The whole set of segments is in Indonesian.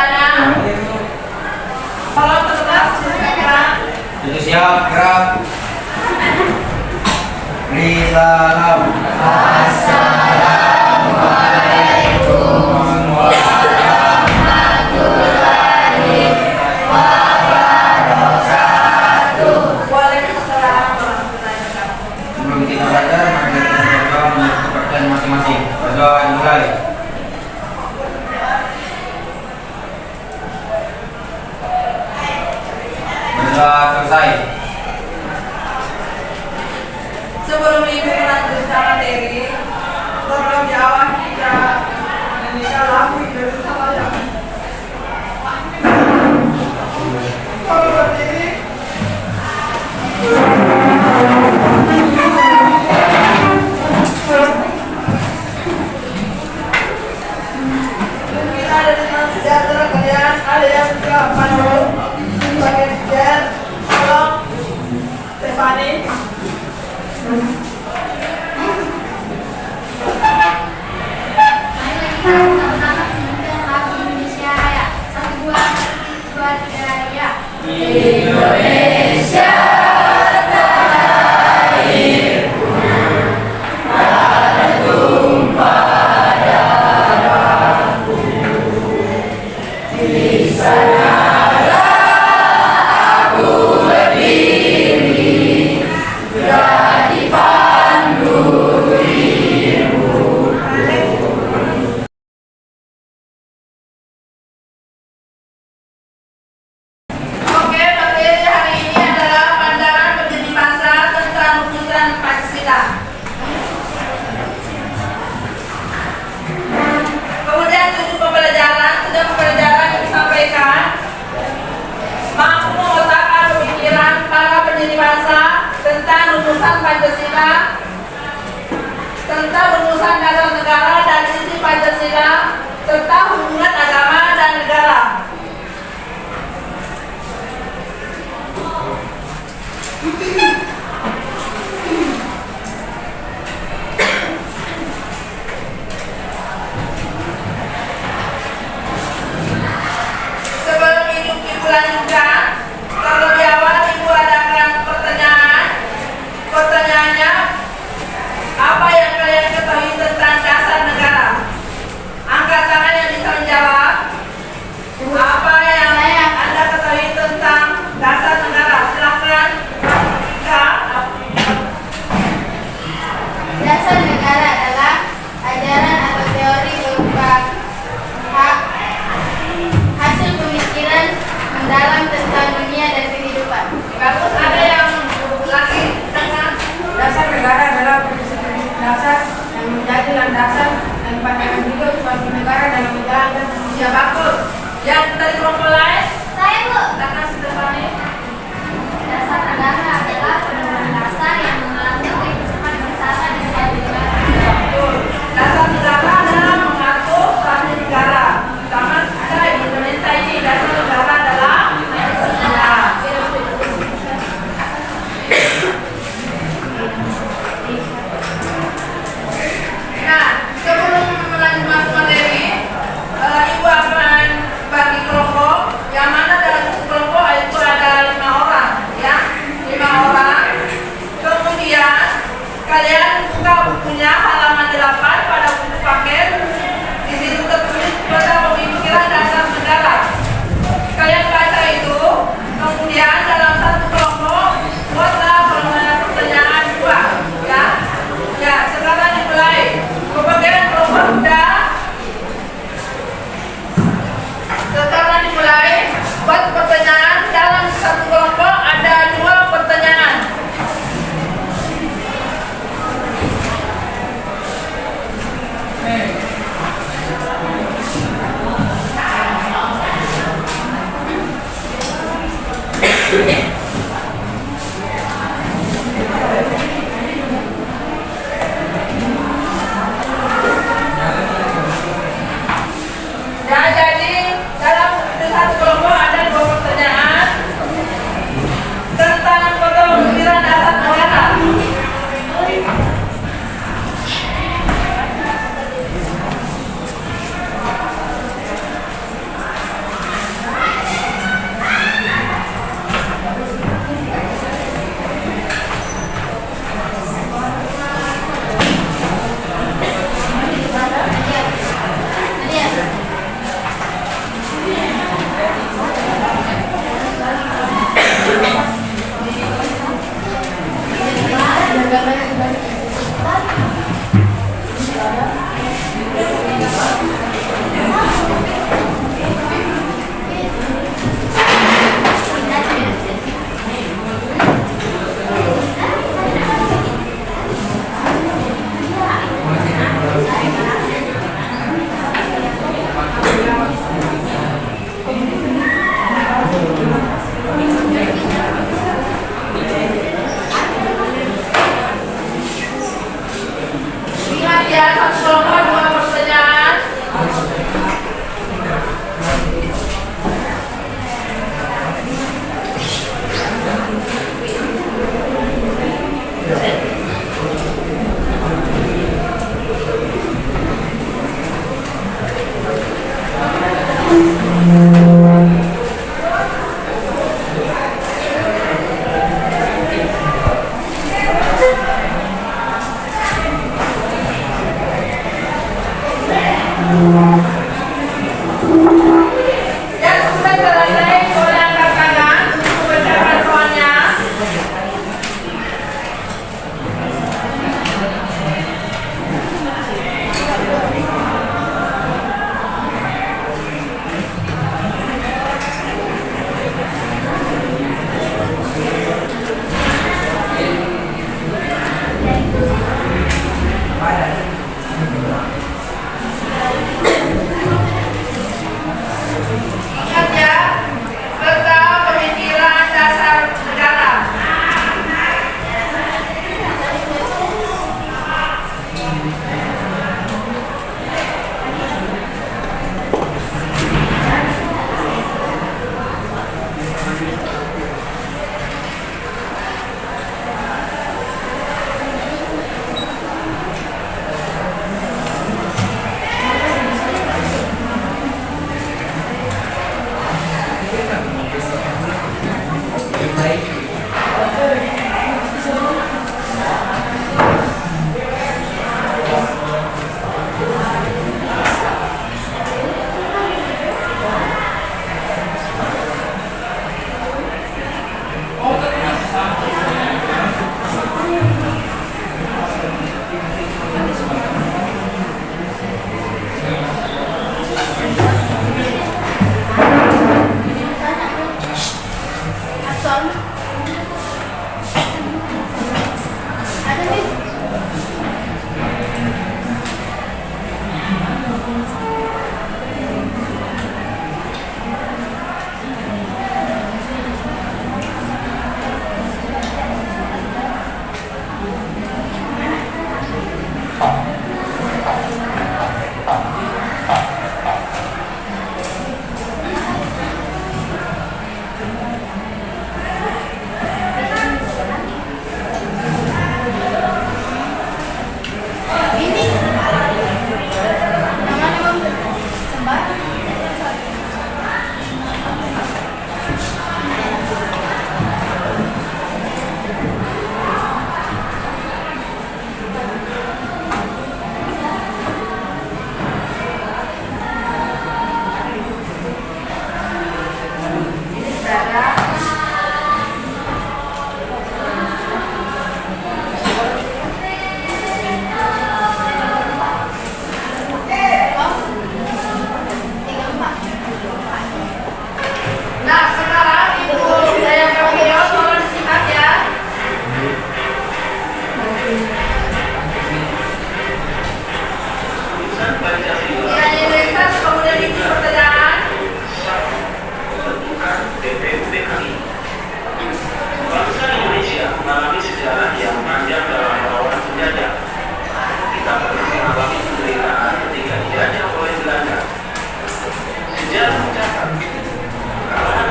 semuanya. Kalau tetap gerak. Itu siap, gerak. Beri salam. Assalamualaikum warahmatullahi wabarakatuh. Waalaikumsalam warahmatullahi wabarakatuh. Sebelum kita belajar, mari kita berdoa menurut kepercayaan masing-masing. Berdoa dimulai. Berdoa selesai. Sebelum ibu melanjutkan materi, tolong jawab kita Indonesia lagu itu sama ya. Kalau berdiri. Kita ada di sejahtera kalian, ada yang juga pandu sebagai sejajar. Tolong Stefani. Sama-sama menyanyikan lagu Indonesia Raya. 1, 2, 3, ya. Indonesia tanahku, tak tumpah darahku. Di sanalah aku berdiri, jadi pandu hidupku. Oke, materi hari ini adalah pandangan pendiri masa tentang rumusan Pancasila. Kemudian tujuh pembelajaran yang disampaikan mampu mengotakkan pemikiran para pendiri masa tentang rumusan Pancasila, tentang rumusan dasar negara dan isi Pancasila, tentang hubungan agama dan negara. Sebelum ibu lanjutkan, terlebih awal ibu adakan pertanyaan. Pertanyaannya, apa yang kalian ketahui tentang dasar negara? Angkat tangan yang bisa menjawab. Apa yang Anda ketahui tentang dasar negara? Silakan. Dasar negara adalah ajaran atau teori berupa hasil pemikiran mendalam tentang dunia dan kehidupan. Bagus, ada yang lagi dengan Dasar negara adalah prinsip-prinsip dasar yang menjadi landasan dan pandangan hidup suatu negara dalam menjalankan fungsi. ya bagus. Yang dari kelompok lain, Saya, Bu. silakan Stefani. Dasar negara adalah pedoman dasar yang mengatur kehidupan bersama di suatu negara. Betul. Dasar negara adalah mengatur suatu negara. Sama kita di Indonesia ini dasar negara adalah Pancasila. Nah, sebelum melanjutkan materi, ibu akan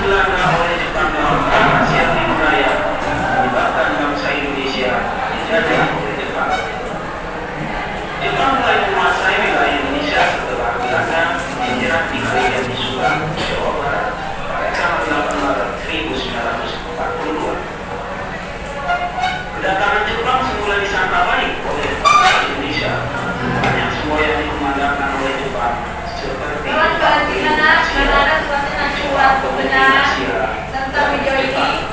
Belanda oleh Jepang dalam perang Asia Timur Raya menyebabkan bangsa Indonesia dijajah oleh Jepang. Jepang mulai menguasai wilayah Indonesia setelah Belanda menyerang di wilayah di Subang, Jawa Barat pada tanggal 8 Maret 1942. Kedatangan Jepang semula disangka baik oleh bangsa Indonesia. Banyak semua yang dikumandangkan oleh Jepang seperti surat kebenaran tentang video ini.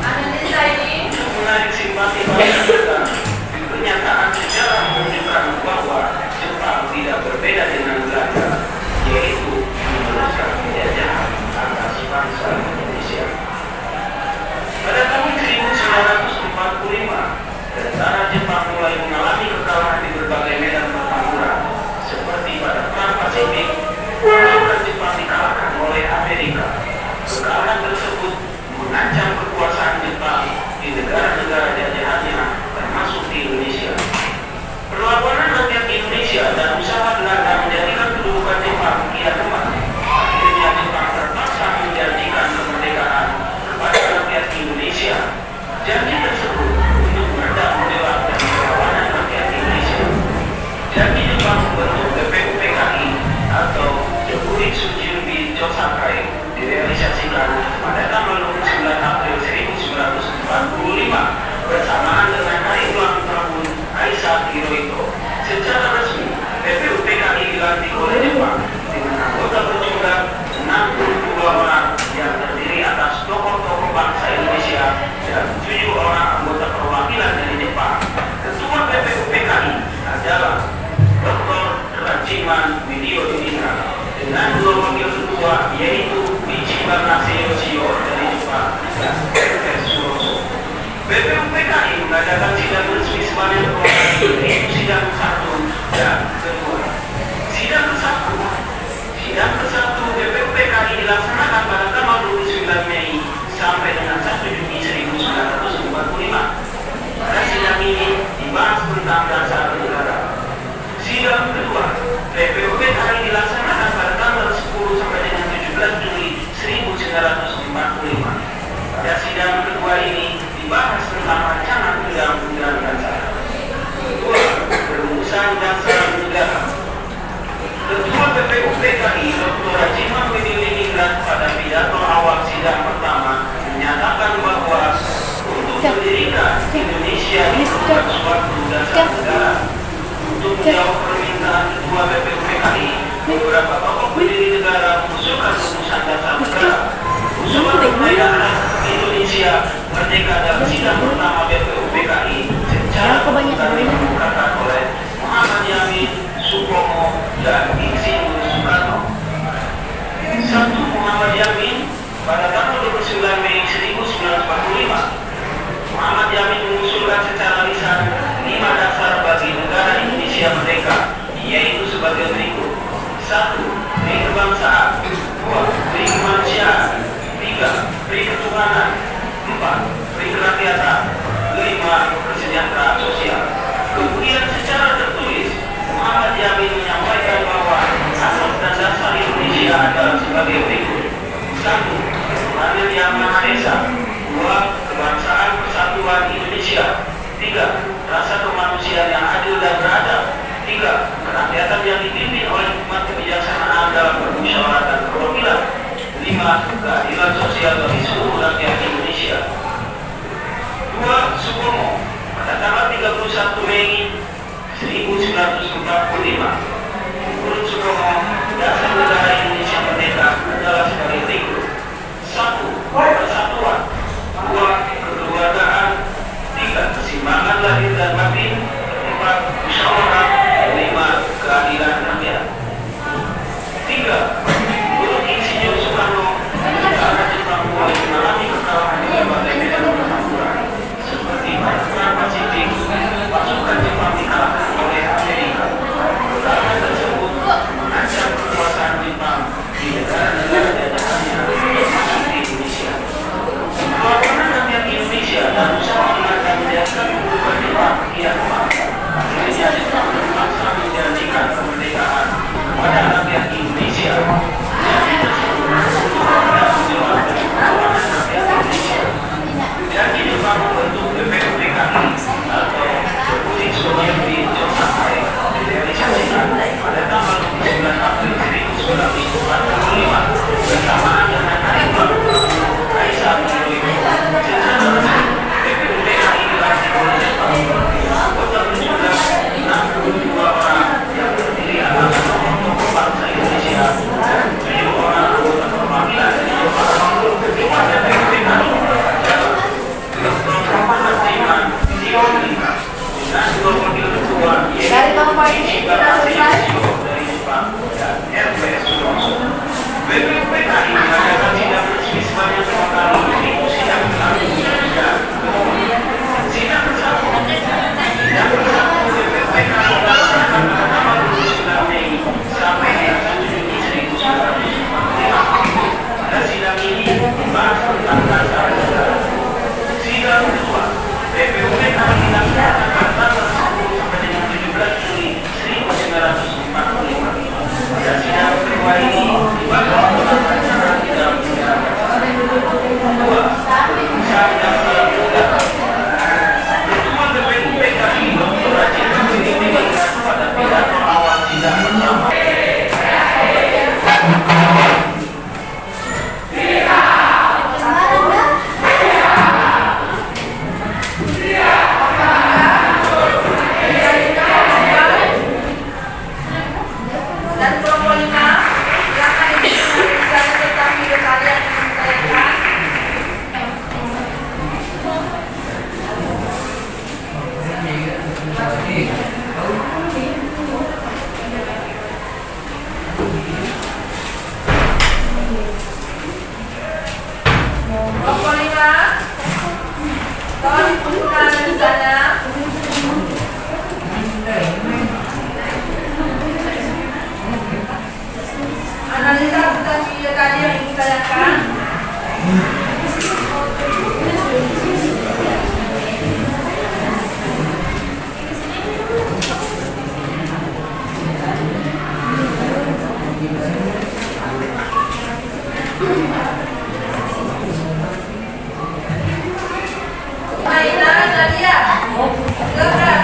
Analisa ini menarik simpati masyarakat. Pernyataan sejarah menunjukkan bahwa Jepang tidak berbeda dengan Belanda, yaitu meneruskan penjajahan atas bangsa Indonesia. Pada tahun 1945, tentara Jepang mulai mengalami kekalahan di berbagai medan pertempuran, seperti pada Perang Pasifik. Pasukan Jepang dikalahkan oleh Amerika. Kekalahan tersebut mengancam kekuasaan Jepang di negara-negara jajahannya, termasuk di Indonesia. Perlawanan rakyat Indonesia dan usaha Belanda menjadikan kedudukan Jepang kian lemah. Akhirnya Jepang terpaksa menjanjikan kemerdekaan kepada rakyat Indonesia. Janji tersebut untuk meredam menolak dan perlawanan rakyat Indonesia. Janji Jepang membentuk BPUPKI atau Jokuritsujirubi Josakai direalisasikan pada tanggal 29 April 1945 bersamaan dengan hari ulang tahun Kaisar Hirohito. Secara resmi, BPUPKI dilantik oleh Jepang dengan anggota berjumlah 62 orang yang terdiri atas tokoh-tokoh bangsa Indonesia dan 7 orang anggota perwakilan dari Jepang. Ketua BPUPKI adalah Dr. Rajiman Widyodiningrat dengan 2 wakil ketua yaitu Ichiban Yoshio dari Jepang dan P.S. Suroso. BPUPKI mengadakan sidang resmi sebanyak 2 kali, yaitu sidang ke-1 dan ke-2. Sidang ke-1 BPUPKI dilaksanakan pada tanggal 29 Mei sampai dengan 1 Juni 1945. Pada sidang ini dibahas tentang dasar negara. Sidang kedua, BPUPKI dilaksanakan pada tanggal 10 sampai dengan 17 Juli 1945. Pada sidang kedua ini dibahas tentang rancangan undang-undang dasar. Kedua, perumusan dasar negara. Ketua BPUPKI Dr. Rajiman Widyodiningrat pada pidato awal sidang pertama menyatakan bahwa untuk mendirikan Indonesia diperlukan suatu dasar negara. Untuk menjawab permintaan Ketua BPUPKI, beberapa tokoh pendiri negara mengusulkan rumusan dasar negara. Usulan pertama Indonesia merdeka dalam sidang pertama BPUPKI secara terbuka dikemukakan oleh Muhammad Yamin, Supomo, dan Insinyur Soekarno. 1. Muhammad Yamin pada tanggal 29 Mei 1945. Muhammad Yamin mengusulkan secara lisan 5 dasar bagi negara Indonesia merdeka, yaitu sebagai berikut: 1. Pri kebangsaan, 2. Pri kemanusiaan, 3. Pri ketuhanan, 4. Pri kerakyatan, 5. Kesejahteraan sosial. Kemudian secara tertulis Muhammad Yamin menyampaikan bahwa asas dan dasar Indonesia adalah sebagai berikut: 1. Tuhan Yang Maha Esa, 2. Kebangsaan Persatuan Indonesia, 3. Rasa kemanusiaan yang adil dan beradab, 3. Kerakyatan yang dipimpin oleh hikmat kebijaksanaan dalam permusyawaratan perwakilan, 5. Keadilan sosial bagi seluruh rakyat Indonesia. 2. Supomo pada tanggal 31 Mei 1945. Menurut Supomo, dasar negara Indonesia merdeka adalah sebagai berikut: 1. Persatuan, 2. Kekeluargaan, 3. Keseimbangan lahir dan batin, 4. Musyawarah, 5. Keadilan rakyat. 3. Menurut Insinyur Soekarno, negara Jepang mulai mengalami kekalahan di berbagai medan pertempuran, seperti pada Perang Pasifik. Pasukan Jepang dikalahkan oleh Amerika. Kekalahan tersebut mengancam kekuasaan Jepang di negara-negara jajahannya, termasuk di Indonesia. Perlawanan rakyat Indonesia dan usaha Belanda menjadikan kedudukan Jepang kian lemah. Akhirnya Jepang terpaksa menjanjikan kemerdekaan kepada rakyat Indonesia. Janji tersebut untuk tentang dasar negara. Sidang kedua, PPUP akan dilaksanakan pada tanggal 10 sampai dengan 17 Juli 1945. Pada sidang kedua ini dibahas tentang acara di dalam sidang. Kedua, sidang dalam negara. Ketua PPUP KI Dr. Rajin mengingatkan pada pidato awal sidang pertama. Dan kelompok 5, silakan dibimbing tentang video kalian yang ditayangkan. Kelompok 5, tolong dikumpulkan di sana. Analisa tentang video tadi yang ingin ditayangkan. Aina, Nadia, silakan.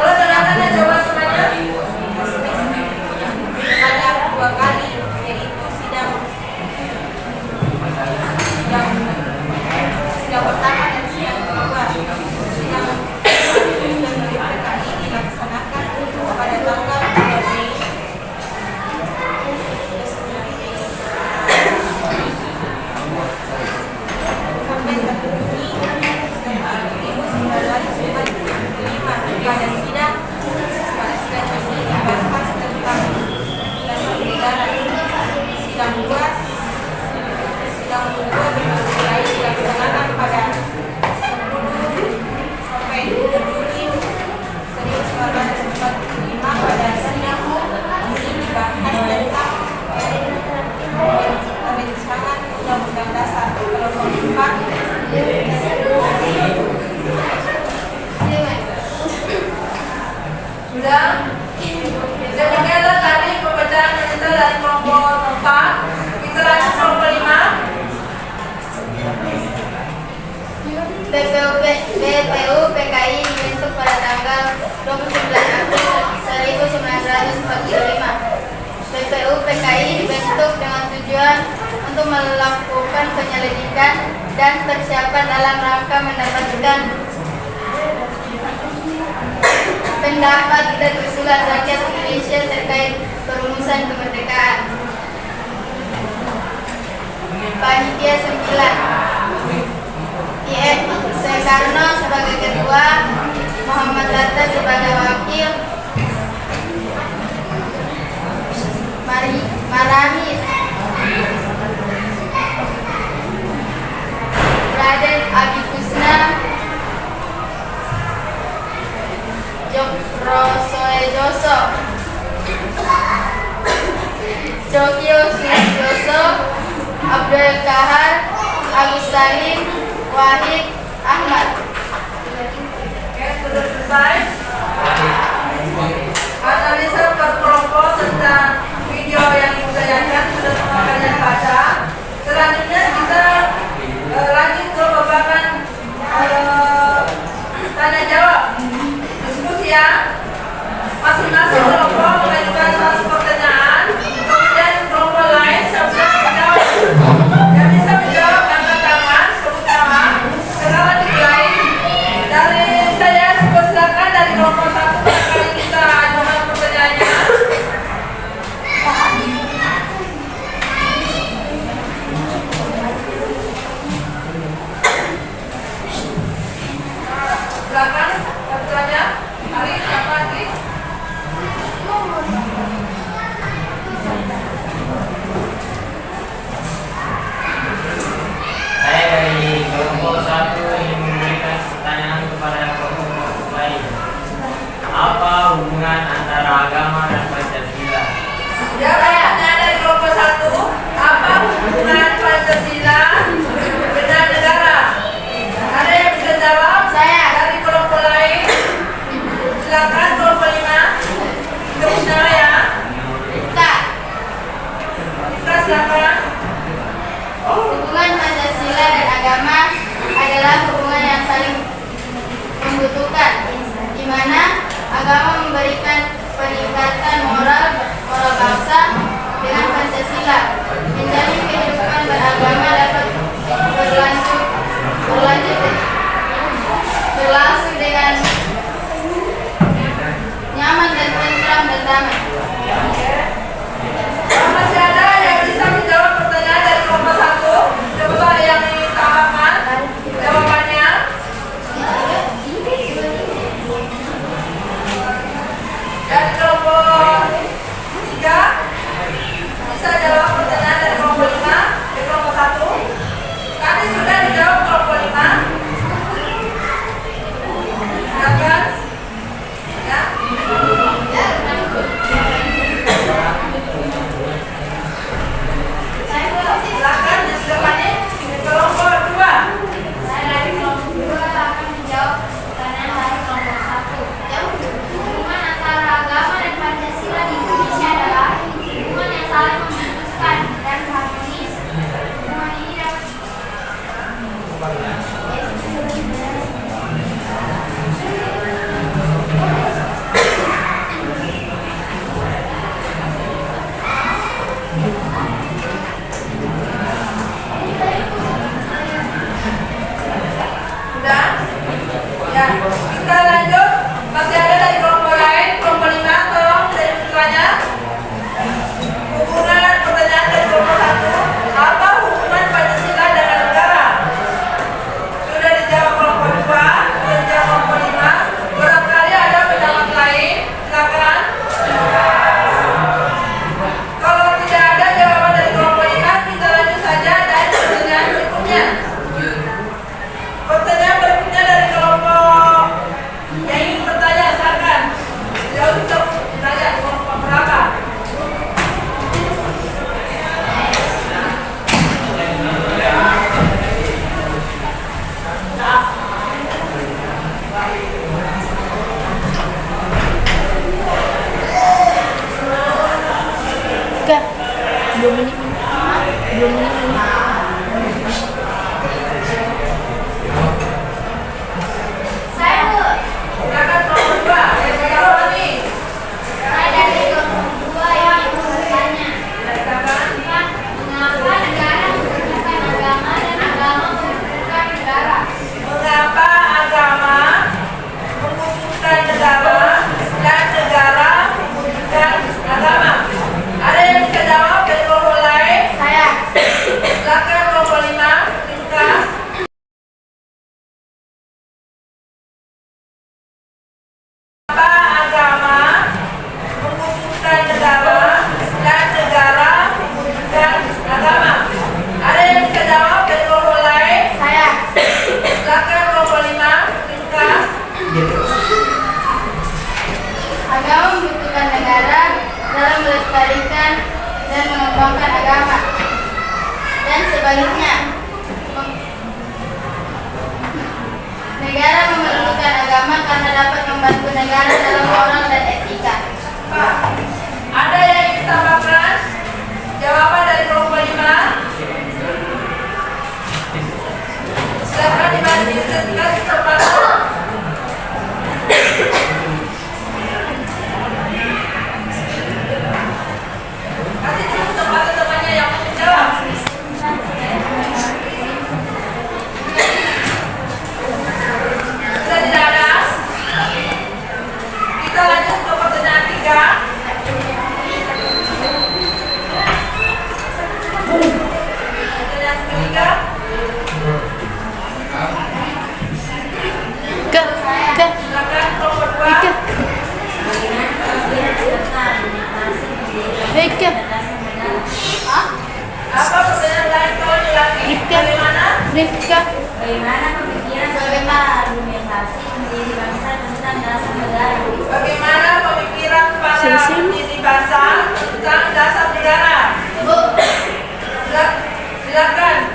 Kalau dengarkan ya coba semuanya. Ada 2 kali, yaitu sidang pertama dan sidang kedua. Sidang PKI dilaksanakan pada tanggal 2 Mei sampai 1 Juni 1945. Pada sidang ini dibahas tentang dasar negara. Sidang kedua dimulai dilaksanakan pada 10 sampai 7 Juli 1945. Pada sidang ini dibahas tentang rancangan Undang-Undang Dasar Kelompok 4. Sudah? Demikianlah tadi pembacaan cerita dari kelompok 4. Kita lanjut kelompok 5. BPU PKI dibentuk pada tanggal 29 April 1945. BPU PKI dibentuk dengan tujuan untuk melakukan penyelidikan dan persiapan dalam rangka mendapatkan pendapat dan usulan rakyat Indonesia terkait perumusan kemerdekaan. Panitia 9, IE Soekarno sebagai ketua, Muhammad Hatta sebagai wakil, Maramis, Raden Abi Kusna, Jokrosoejoso, Jokyo Sujoso, Abdul Kahar, Agus Salim, Wahid Ahmad. Oke, sudah selesai. Analisa per kelompok tentang video yang ditayangkan sudah semua kalian baca. Selanjutnya kita lanjut ke babakan tanya jawab. Diskusi ya. Masing-masing kelompok mengajukan satu pertanyaan, kemudian kelompok lain siap-siap menjawab. Yang bisa menjawab angkat tangan, sebut nama, segala dimulai. Dari saya silakan dari kelompok 1 barangkali kita ajukan pertanyaannya. damai. Masih ada yang bisa menjawab pertanyaan dari kelompok 1? Coba yang ditambahkan jawabannya. Dari kelompok 3 bisa jawab pertanyaan dari kelompok 5, dari kelompok 1. Tadi sudah dijawab kelompok 5. Silakan. Ya. Silakan di sebelah ini kelompok 2. Saya dari kelompok 2 akan menjawab pertanyaan dari kelompok 1. Hubungan antara agama dan Pancasila di Indonesia adalah hubungan yang saling memutuskan dan harmonis. Hubungan ini dapat Sudah? Ya, kita lanjut. Masih ada dari kelompok lain, kelompok 5, tolong dari putranya. Hubungan pertanyaan dari kelompok 1, apa hubungan Pancasila dengan negara? Sudah dijawab kelompok 2, sudah dijawab kelompok 5. Barangkali ada pendapat lain, silakan. Kalau tidak ada jawaban dari kelompok 5, kita lanjut saja dari pertanyaan berikutnya. Pertanyaan berikutnya dari kelompok yang ingin bertanya, silakan. Jauh untuk bertanya kelompok berapa? saya Silakan kelompok 2. Yang berapa nih? dari kelompok 2 yang ingin bertanya. Silakan. Mengapa negara membutuhkan agama dan agama membutuhkan negara? Mengapa agama membutuhkan negara dan negara membutuhkan agama? Ada yang bisa jawab dari kelompok lain? Saya Silakan kelompok 5, Rinka. Mengapa agama membutuhkan negara dan negara membutuhkan agama? Ada yang bisa jawab dari kelompok lain? saya Silakan kelompok 5, Rinka. agama membutuhkan negara dalam melestarikan dan mengembangkan agama, dan sebaliknya negara memerlukan agama karena dapat membantu negara dalam moral dan etika. Pak, ada yang ingin tambahkan jawaban dari kelompok 5? Silakan dibantu ketika kesempatan. Kasih dulu kesempatan temannya yang mau menjawab. Sudah tidak ada? Kita lanjut ke pertanyaan 3. Pertanyaan ketiga. Silakan kelompok 2. Apa pertanyaan lain kau lagi? Bagaimana? Bagaimana pemikiran argumentasi menjadi bangsa tentang dasar negara? Bagaimana pemikiran para pendiri bangsa tentang dasar negara? Bu, Silakan.